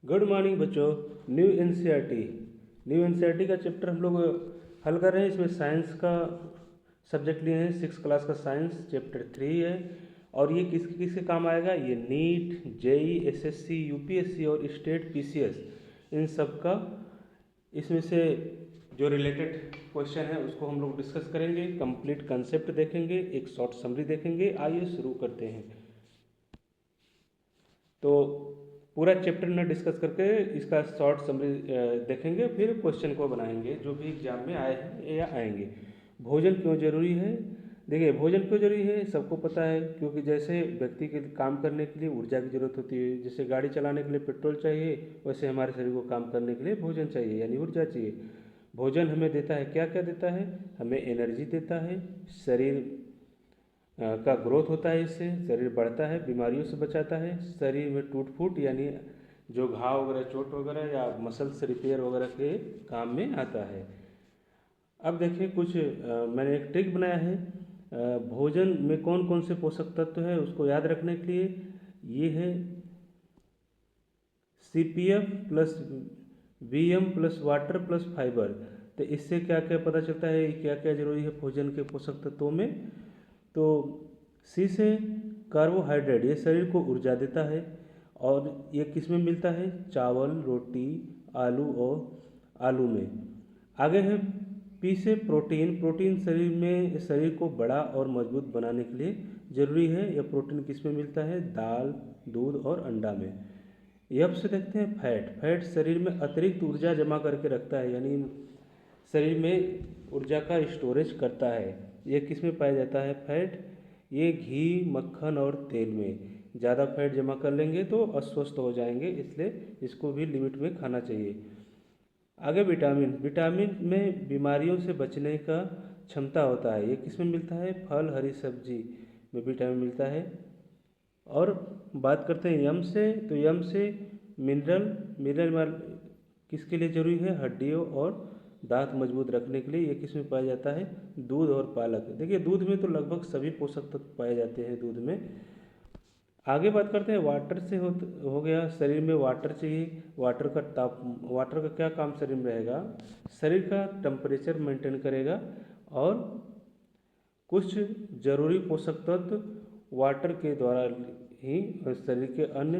Good morning बच्चों। New NCERT का chapter हम लोग हल कर रहे हैं। इसमें साइंस का सब्जेक्ट लिए हैं, 6 क्लास का साइंस चैप्टर 3 है। और ये किसके किसके काम आएगा? ये नीट, जेई, एसएससी, यूपीएससी और स्टेट पीसीएस, इन सब का इसमें से जो रिलेटेड क्वेश्चन है उसको हम लोग डिस्कस करेंगे। कंप्लीट कंसेप्ट देखेंगे, एक शॉर्ट समरी देखेंगे। आइए शुरू करते हैं। तो पूरा चैप्टर न डिस्कस करके इसका शॉर्ट समरी देखेंगे, फिर क्वेश्चन को बनाएंगे जो भी एग्जाम में आए हैं या आएंगे। भोजन क्यों जरूरी है? देखिए, भोजन क्यों जरूरी है सबको पता है, क्योंकि जैसे व्यक्ति के काम करने के लिए ऊर्जा की जरूरत होती है, जैसे गाड़ी चलाने के लिए पेट्रोल चाहिए, वैसे हमारे शरीर को काम करने के लिए भोजन चाहिए यानी ऊर्जा चाहिए। भोजन हमें देता है, क्या क्या देता है? हमें एनर्जी देता है, शरीर का ग्रोथ होता है, इससे शरीर बढ़ता है, बीमारियों से बचाता है, शरीर में टूट फूट यानी जो घाव वगैरह, चोट वगैरह या मसल्स रिपेयर वगैरह के काम में आता है। अब देखिए कुछ मैंने एक ट्रिक बनाया है। भोजन में कौन कौन से पोषक तत्व है उसको याद रखने के लिए। ये है CPF plus VM plus water plus fibre. तो इससे क्या क्या पता चलता है, क्या क्या जरूरी है भोजन के पोषक तत्वों में। तो सी से कार्बोहाइड्रेट, ये शरीर को ऊर्जा देता है और ये किस में मिलता है? चावल, रोटी, आलू और आलू में। आगे है पी से प्रोटीन। प्रोटीन शरीर को बड़ा और मजबूत बनाने के लिए जरूरी है। यह प्रोटीन किस में मिलता है? दाल, दूध और अंडा में। एफ से देखते हैं फैट। फैट शरीर में अतिरिक्त ऊर्जा जमा करके रखता है, यानी शरीर में ऊर्जा का स्टोरेज करता है। ये किस में पाया जाता है फैट? ये घी, मक्खन और तेल में। ज़्यादा फैट जमा कर लेंगे तो अस्वस्थ हो जाएंगे, इसलिए इसको भी लिमिट में खाना चाहिए। आगे विटामिन। विटामिन में बीमारियों से बचने का क्षमता होता है। ये किस में मिलता है? फल, हरी सब्जी में विटामिन मिलता है। और बात करते हैं यम से, तो यम से मिनरल किसके लिए जरूरी है? हड्डियों और दांत मजबूत रखने के लिए। ये किस में पाया जाता है? दूध और पालक। देखिए, दूध में तो लगभग सभी पोषक तत्व पाए जाते हैं दूध में। आगे बात करते हैं वाटर से। हो गया, शरीर में वाटर चाहिए। वाटर का क्या काम शरीर में रहेगा? शरीर का टेम्परेचर मेंटेन करेगा और कुछ जरूरी पोषक तत्व वाटर के द्वारा ही शरीर के अन्य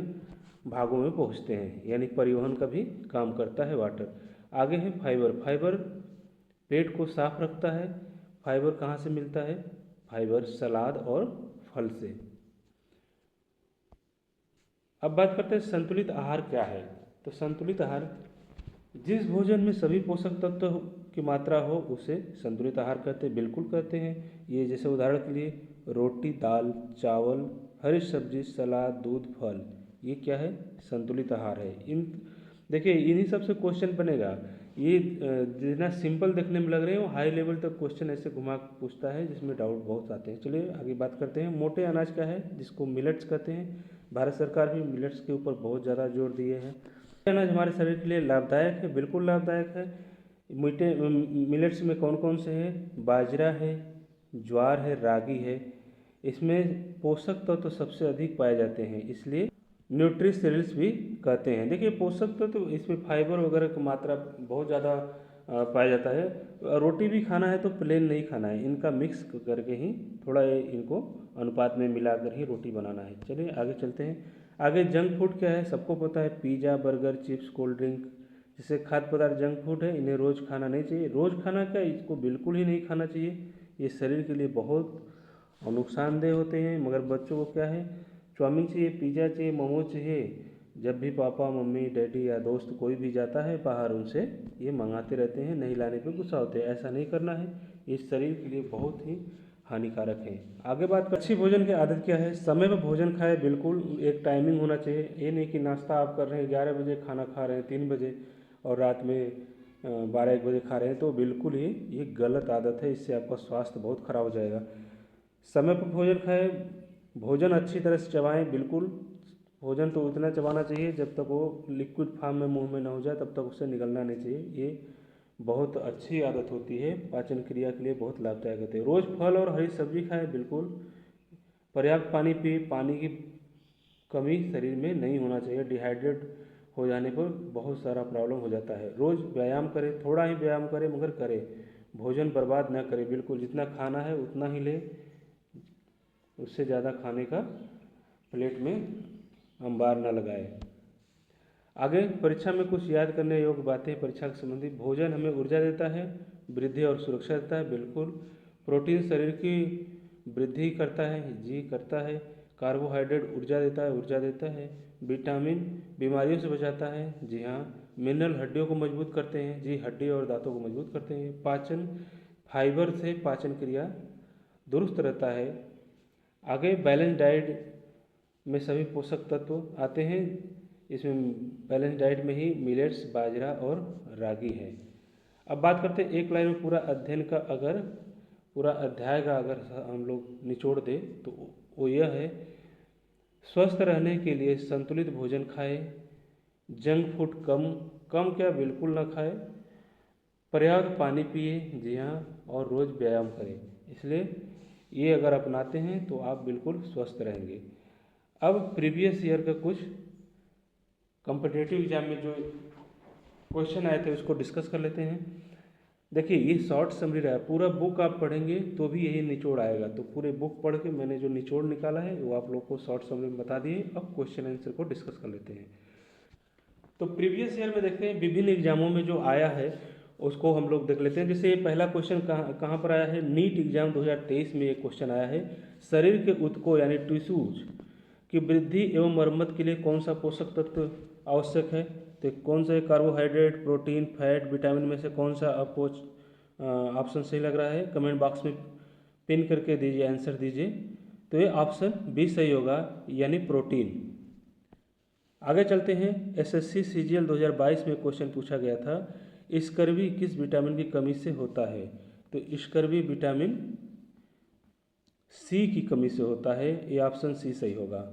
भागों में पहुंचते हैं, यानी परिवहन का भी काम करता है वाटर। आगे है फाइबर। फाइबर पेट को साफ रखता है। फाइबर कहाँ से मिलता है? फाइबर सलाद और फल से। अब बात करते हैं संतुलित आहार क्या है। तो संतुलित आहार, जिस भोजन में सभी पोषक तत्व की मात्रा हो उसे संतुलित आहार कहते हैं। बिल्कुल कहते हैं। ये जैसे उदाहरण के लिए रोटी, दाल, चावल, हरी सब्जी, सलाद, दूध, फल, ये क्या है? संतुलित आहार है। इन देखिए, इन्हीं सब से क्वेश्चन बनेगा। ये जितना सिंपल देखने में लग रहे हो, हाई लेवल तक क्वेश्चन ऐसे घुमा के पूछता है जिसमें डाउट बहुत आते हैं। चलिए आगे बात करते हैं। मोटे अनाज क्या है? जिसको मिलेट्स कहते हैं। भारत सरकार भी मिलेट्स के ऊपर बहुत ज़्यादा जोर दिए हैं। अनाज हमारे शरीर के लिए लाभदायक है, बिल्कुल लाभदायक है। मीठे मिलेट्स में कौन कौन से हैं? बाजरा है, ज्वार है, रागी है। इसमें पोषक तत्व तो सबसे अधिक पाए जाते हैं, इसलिए न्यूट्रिशनल्स भी कहते हैं। देखिए, पोषक तत्व तो इसमें फाइबर वगैरह की मात्रा बहुत ज़्यादा पाया जाता है। रोटी भी खाना है तो प्लेन नहीं खाना है, इनका मिक्स करके ही थोड़ा इनको अनुपात में मिलाकर ही रोटी बनाना है। चलिए आगे चलते हैं। आगे जंक फूड क्या है? सबको पता है, pizza, burger, chips, cold drink, जैसे खाद्य पदार्थ जंक फूड है। इन्हें रोज़ खाना नहीं चाहिए। रोज़ खाना क्या, इसको बिल्कुल ही नहीं खाना चाहिए। ये शरीर के लिए बहुत नुकसानदेह होते हैं। मगर बच्चों को क्या है? चाउमीन चाहिए, पिज़्ज़ा चाहिए, मोमोज चाहिए। जब भी पापा, मम्मी, डैडी या दोस्त कोई भी जाता है बाहर, उनसे ये मंगाते रहते हैं, नहीं लाने पे गुस्सा होते हैं। ऐसा नहीं करना है, ये शरीर के लिए बहुत ही हानिकारक है। आगे बात कर, अच्छी भोजन की आदत क्या है? समय पर भोजन खाए, बिल्कुल एक टाइमिंग होना चाहिए। ये नहीं कि नाश्ता आप कर रहे हैं 11 बजे, खाना खा रहे हैं 3 बजे और रात में 12-1 बजे खा रहे हैं, तो बिल्कुल ही ये गलत आदत है। इससे आपका स्वास्थ्य बहुत खराब हो जाएगा। समय पर भोजन खाएं, भोजन अच्छी तरह से चबाएं। बिल्कुल भोजन तो उतना चबाना चाहिए जब तक वो लिक्विड फॉर्म में मुंह में ना हो जाए, तब तक उससे निकलना नहीं चाहिए। ये बहुत अच्छी आदत होती है, पाचन क्रिया के लिए बहुत लाभदायक होती है। रोज़ फल और हरी सब्जी खाएं। बिल्कुल पर्याप्त पानी पिए। पानी की कमी शरीर में नहीं होना चाहिए। डिहाइड्रेट हो जाने पर बहुत सारा प्रॉब्लम हो जाता है। रोज़ व्यायाम करें, थोड़ा ही व्यायाम करें मगर करें, भोजन बर्बाद ना करें, बिल्कुल जितना खाना है उतना ही लें, उससे ज़्यादा खाने का प्लेट में अंबार ना लगाएं। आगे परीक्षा में कुछ याद करने योग्य बातें परीक्षा के संबंधित। भोजन हमें ऊर्जा देता है, वृद्धि और सुरक्षा देता है, बिल्कुल। प्रोटीन शरीर की वृद्धि करता है, जी करता है। कार्बोहाइड्रेट ऊर्जा देता है, ऊर्जा देता है। विटामिन बीमारियों से बचाता है, जी हाँ। मिनरल हड्डियों को मजबूत करते हैं, जी हड्डी और दांतों को मजबूत करते हैं। पाचन, फाइबर से पाचन क्रिया दुरुस्त रहता है। आगे बैलेंस डाइट में सभी पोषक तत्व आते हैं। इसमें बैलेंस डाइट में ही मिलेट्स, बाजरा और रागी है। अब बात करते हैं एक लाइन में पूरा अध्ययन का, अगर पूरा अध्याय का अगर हम लोग निचोड़ दें तो वो यह है, स्वस्थ रहने के लिए संतुलित भोजन खाएं, जंक फूड कम कम क्या बिल्कुल ना खाएं, पर्याप्त पानी पिए, जी हाँ, और रोज़ व्यायाम करें। इसलिए ये अगर अपनाते हैं तो आप बिल्कुल स्वस्थ रहेंगे। अब प्रीवियस ईयर का कुछ कॉम्पिटिटिव एग्जाम में जो क्वेश्चन आए थे उसको डिस्कस कर लेते हैं। देखिए ये शॉर्ट समरी रहा है, पूरा बुक आप पढ़ेंगे तो भी यही निचोड़ आएगा। तो पूरे बुक पढ़ के मैंने जो निचोड़ निकाला है वो आप लोग को शॉर्ट समरी में बता दिए। अब क्वेश्चन आंसर को डिस्कस कर लेते हैं। तो प्रीवियस ईयर में देखते हैं विभिन्न एग्जामों में जो आया है उसको हम लोग देख लेते हैं। जैसे ये पहला क्वेश्चन कहाँ पर आया है, नीट एग्जाम 2023 में एक क्वेश्चन आया है, शरीर के ऊतकों यानी टिश्यूज की वृद्धि एवं मरम्मत के लिए कौन सा पोषक तत्व आवश्यक है। तो कौन सा कार्बोहाइड्रेट, प्रोटीन, फैट, विटामिन में से कौन सा आपको ऑप्शन सही लग रहा है, कमेंट बॉक्स में पिन करके दीजिए, आंसर दीजिए। तो ये ऑप्शन बी सही होगा, यानी प्रोटीन। आगे चलते हैं, एसएससी सीजीएल 2022 में क्वेश्चन पूछा गया था, स्कर्वी किस विटामिन की कमी से होता है। तो स्कर्वी विटामिन सी की कमी से होता है, ये ऑप्शन सी सही होगा।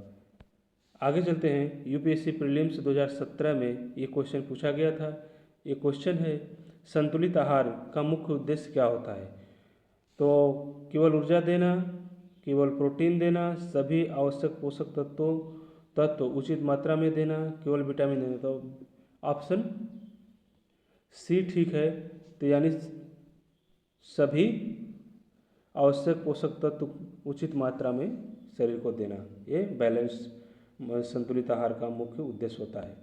आगे चलते हैं, यूपीएससी प्रीलिम्स 2017 में ये क्वेश्चन पूछा गया था। ये क्वेश्चन है, संतुलित आहार का मुख्य उद्देश्य क्या होता है। तो केवल ऊर्जा देना, केवल प्रोटीन देना, सभी आवश्यक पोषक तत्व उचित मात्रा में देना, केवल विटामिन देना। तो ऑप्शन सी ठीक है। तो यानी सभी आवश्यक पोषक तत्व उचित मात्रा में शरीर को देना, ये बैलेंस संतुलित आहार का मुख्य उद्देश्य होता है।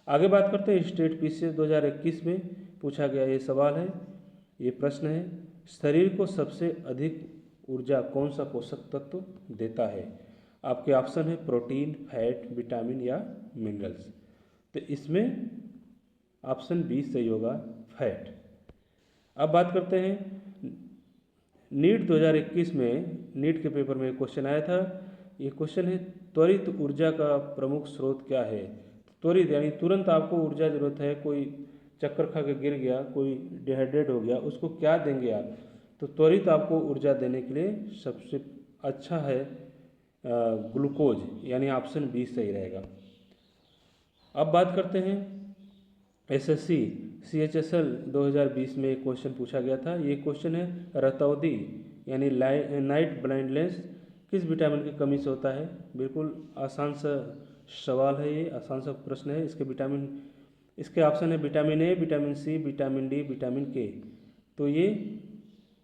आगे बात करते हैं, स्टेट पीसीएस 2021 में पूछा गया ये सवाल है, ये प्रश्न है, शरीर को सबसे अधिक ऊर्जा कौन सा पोषक तत्व देता है। आपके ऑप्शन है प्रोटीन, फैट, विटामिन या मिनरल्स। तो इसमें ऑप्शन बी सही होगा, फैट। अब बात करते हैं, नीट 2021 में नीट के पेपर में क्वेश्चन आया था। ये क्वेश्चन है, त्वरित ऊर्जा का प्रमुख स्रोत क्या है। त्वरित यानी तुरंत आपको ऊर्जा जरूरत है, कोई चक्कर खा के गिर गया, कोई डिहाइड्रेट हो गया, उसको क्या देंगे आप। तो त्वरित आपको ऊर्जा देने के लिए सबसे अच्छा है ग्लूकोज, यानी ऑप्शन बी सही रहेगा। अब बात करते हैं, एसएससी सीएचएसएल 2020 में एक क्वेश्चन पूछा गया था। ये क्वेश्चन है, रतौंधी यानी नाइट ब्लाइंडनेस किस विटामिन की कमी से होता है। बिल्कुल आसान सा सवाल है, ये आसान सा प्रश्न है। इसके ऑप्शन है vitamin A, vitamin C, vitamin D, vitamin K. तो ये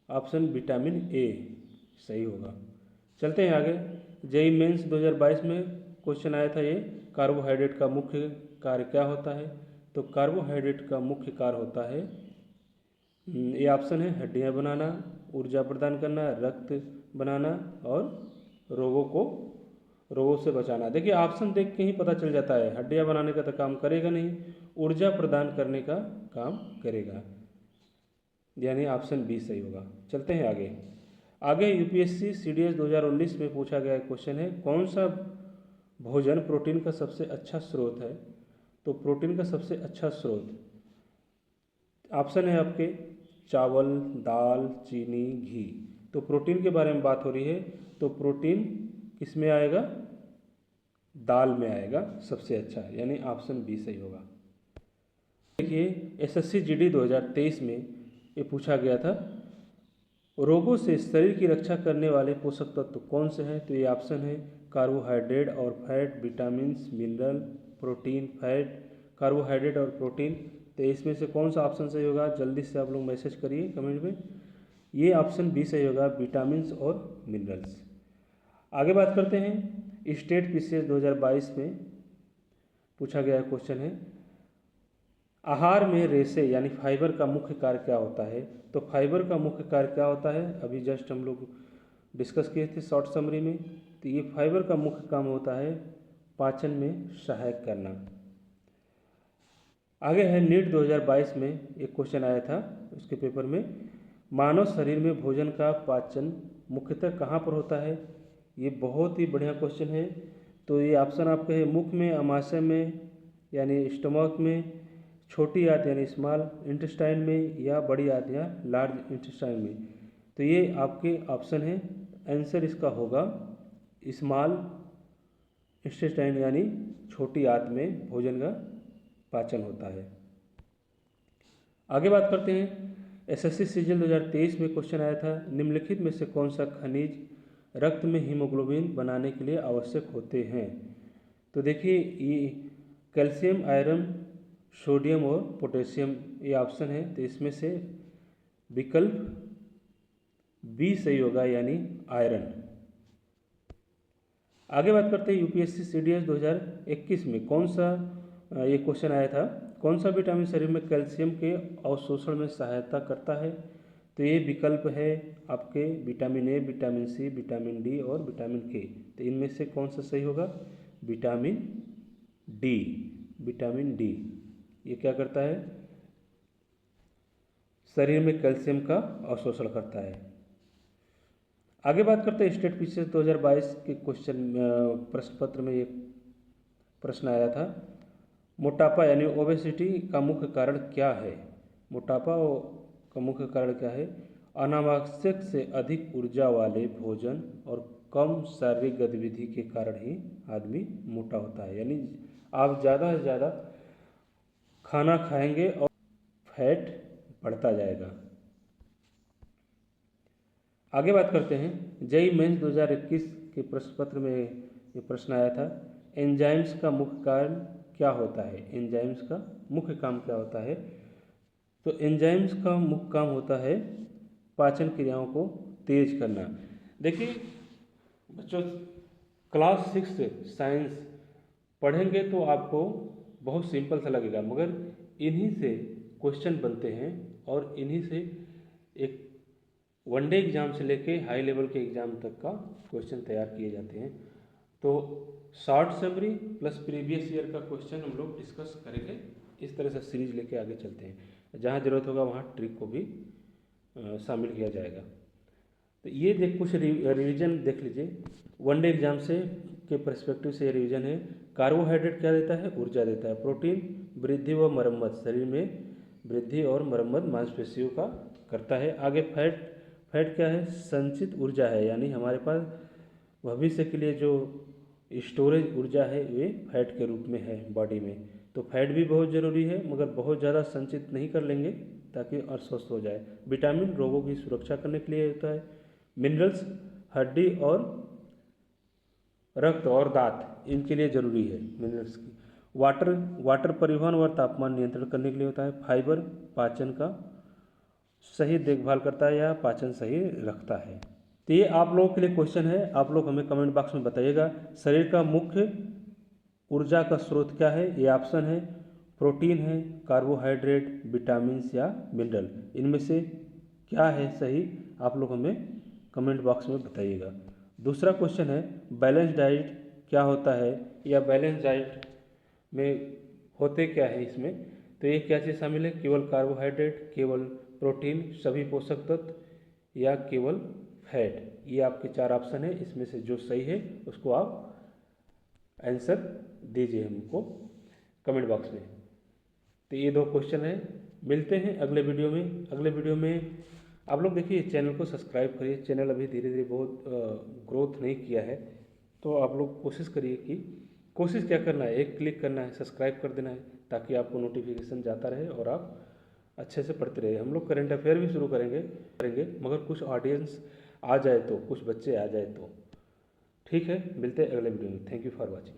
ऑप्शन विटामिन ए सही होगा। चलते हैं आगे, जेईई मेंस 2022 में क्वेश्चन आया था, ये कार्बोहाइड्रेट का मुख्य कार्य क्या होता है। तो कार्बोहाइड्रेट का मुख्य कार्य होता है, ये ऑप्शन है हड्डियाँ बनाना, ऊर्जा प्रदान करना, रक्त बनाना और रोगों से बचाना। देखिए ऑप्शन देख के ही पता चल जाता है, हड्डियाँ बनाने का तो काम करेगा नहीं, ऊर्जा प्रदान करने का काम करेगा, यानी ऑप्शन बी सही होगा। चलते हैं आगे यूपीएससी सीडीएस 2019 में पूछा गया क्वेश्चन है, कौन सा भोजन प्रोटीन का सबसे अच्छा स्रोत है। तो प्रोटीन का सबसे अच्छा स्रोत ऑप्शन है आपके चावल, दाल, चीनी, घी। तो प्रोटीन के बारे में बात हो रही है, तो प्रोटीन किस में आएगा, दाल में आएगा सबसे अच्छा, यानी ऑप्शन बी सही होगा। देखिए एसएससी जीडी 2023 में ये पूछा गया था, रोगों से शरीर की रक्षा करने वाले पोषक तत्व कौन से हैं। तो ये ऑप्शन है कार्बोहाइड्रेट और fat, vitamin, mineral, protein, fat, carbohydrate और प्रोटीन। तो इसमें से कौन सा ऑप्शन सही होगा, जल्दी से आप लोग मैसेज करिए कमेंट में। ये ऑप्शन बी सही होगा, विटामिन्स और मिनरल्स। आगे बात करते हैं स्टेट पीसीएस 2022 में पूछा गया क्वेश्चन है, आहार में रेशे यानी फाइबर का मुख्य कार्य क्या होता है। तो फाइबर का मुख्य कार्य क्या होता है, अभी जस्ट हम लोग डिस्कस किए थे शॉर्ट समरी में। तो ये फाइबर का मुख्य काम होता है पाचन में सहायक करना। आगे है नीट 2022 में एक क्वेश्चन आया था उसके पेपर में, मानव शरीर में भोजन का पाचन मुख्यतः कहाँ पर होता है। ये बहुत ही बढ़िया क्वेश्चन है। तो ये ऑप्शन आपके है मुख में, आमाशय में यानी स्टमक में, छोटी आंत यानी स्मॉल इंटेस्टाइन में, या बड़ी आंत या लार्ज इंटेस्टाइन में। तो ये आपके ऑप्शन है, आंसर इसका होगा स्मॉल इंटेस्टाइन यानी छोटी आंत में भोजन का पाचन होता है। आगे बात करते हैं एसएससी सीजन 2023 में क्वेश्चन आया था, निम्नलिखित में से कौन सा खनिज रक्त में हीमोग्लोबिन बनाने के लिए आवश्यक होते हैं। तो देखिए ये कैल्शियम, आयरन, सोडियम और पोटेशियम ये ऑप्शन है। तो इसमें से विकल्प बी सही होगा यानी आयरन। आगे बात करते हैं यूपीएससी सीडीएस 2021 में कौन सा ये क्वेश्चन आया था, कौन सा विटामिन शरीर में कैल्शियम के अवशोषण में सहायता करता है। तो ये विकल्प है आपके vitamin A, vitamin C, vitamin D और विटामिन के। तो इनमें से कौन सा सही होगा, विटामिन डी। विटामिन डी ये क्या करता है, शरीर में कैल्शियम का अवशोषण करता है। आगे बात करते हैं स्टेट पीसीएस 2022 के क्वेश्चन प्रश्न पत्र में एक प्रश्न आया था, मोटापा यानी ओबेसिटी का मुख्य कारण क्या है। मोटापा का मुख्य कारण क्या है, अनावश्यक से अधिक ऊर्जा वाले भोजन और कम शारीरिक गतिविधि के कारण ही आदमी मोटा होता है। यानी आप ज़्यादा से ज़्यादा खाना खाएंगे और फैट बढ़ता जाएगा। आगे बात करते हैं जेईई मेंस 2021 के प्रश्न पत्र में ये प्रश्न आया था, एंजाइम्स का मुख्य कारण क्या होता है। एंजाइम्स का मुख्य काम क्या होता है। तो एंजाइम्स का मुख्य काम होता है पाचन क्रियाओं को तेज करना। देखिए बच्चों क्लास 6 साइंस पढ़ेंगे तो आपको बहुत सिंपल सा लगेगा, मगर इन्हीं से क्वेश्चन बनते हैं और इन्हीं से एक वनडे एग्ज़ाम से लेके हाई लेवल के एग्ज़ाम तक का क्वेश्चन तैयार किए जाते हैं। तो short summary plus previous year का क्वेश्चन हम लोग डिस्कस करेंगे। इस तरह से सीरीज लेके आगे चलते हैं, जहाँ ज़रूरत होगा वहाँ ट्रिक को भी शामिल किया जाएगा। तो ये कुछ रिवीजन देख लीजिए, वनडे एग्जाम से के पर्सपेक्टिव से ये रिवीजन है। कार्बोहाइड्रेट क्या देता है, ऊर्जा देता है। प्रोटीन वृद्धि व मरम्मत, शरीर में वृद्धि और मरम्मत मांसपेशियों का करता है। आगे फैट क्या है, संचित ऊर्जा है, यानी हमारे पास भविष्य के लिए जो स्टोरेज ऊर्जा है वे फैट के रूप में है बॉडी में। तो फैट भी बहुत ज़रूरी है, मगर बहुत ज़्यादा संचित नहीं कर लेंगे ताकि अस्वस्थ हो जाए। विटामिन रोगों की सुरक्षा करने के लिए होता है। मिनरल्स हड्डी और रक्त और दांत इनके लिए ज़रूरी है मिनरल्स की। वाटर परिवहन और तापमान नियंत्रण करने के लिए होता है। फाइबर पाचन का सही देखभाल करता है या पाचन सही रखता है। तो ये आप लोगों के लिए क्वेश्चन है, आप लोग हमें कमेंट बॉक्स में बताइएगा। शरीर का मुख्य ऊर्जा का स्रोत क्या है, ये ऑप्शन है प्रोटीन है, कार्बोहाइड्रेट, विटामिन्स या मिनरल। इनमें से क्या है सही, आप लोग हमें कमेंट बॉक्स में बताइएगा। दूसरा क्वेश्चन है बैलेंस डाइट क्या होता है, या बैलेंस डाइट में होते क्या है इसमें। तो ये क्या चीज़ शामिल है, केवल कार्बोहाइड्रेट, केवल प्रोटीन, सभी पोषक तत्व या केवल फैट। ये आपके 4 ऑप्शन है, इसमें से जो सही है उसको आप आंसर दीजिए हमको कमेंट बॉक्स में। तो ये 2 क्वेश्चन है, मिलते हैं अगले वीडियो में। अगले वीडियो में आप लोग देखिए चैनल को सब्सक्राइब करिए, चैनल अभी धीरे धीरे बहुत ग्रोथ नहीं किया है। तो आप लोग कोशिश करिए कि कोशिश क्या करना है, एक क्लिक करना है, सब्सक्राइब कर देना है, ताकि आपको नोटिफिकेशन जाता रहे और आप अच्छे से पढ़ते रहे। हम लोग करंट अफेयर भी शुरू करेंगे, मगर कुछ ऑडियंस आ जाए तो, कुछ बच्चे आ जाए तो। ठीक है, मिलते हैं अगले वीडियो में। Thank you for watching.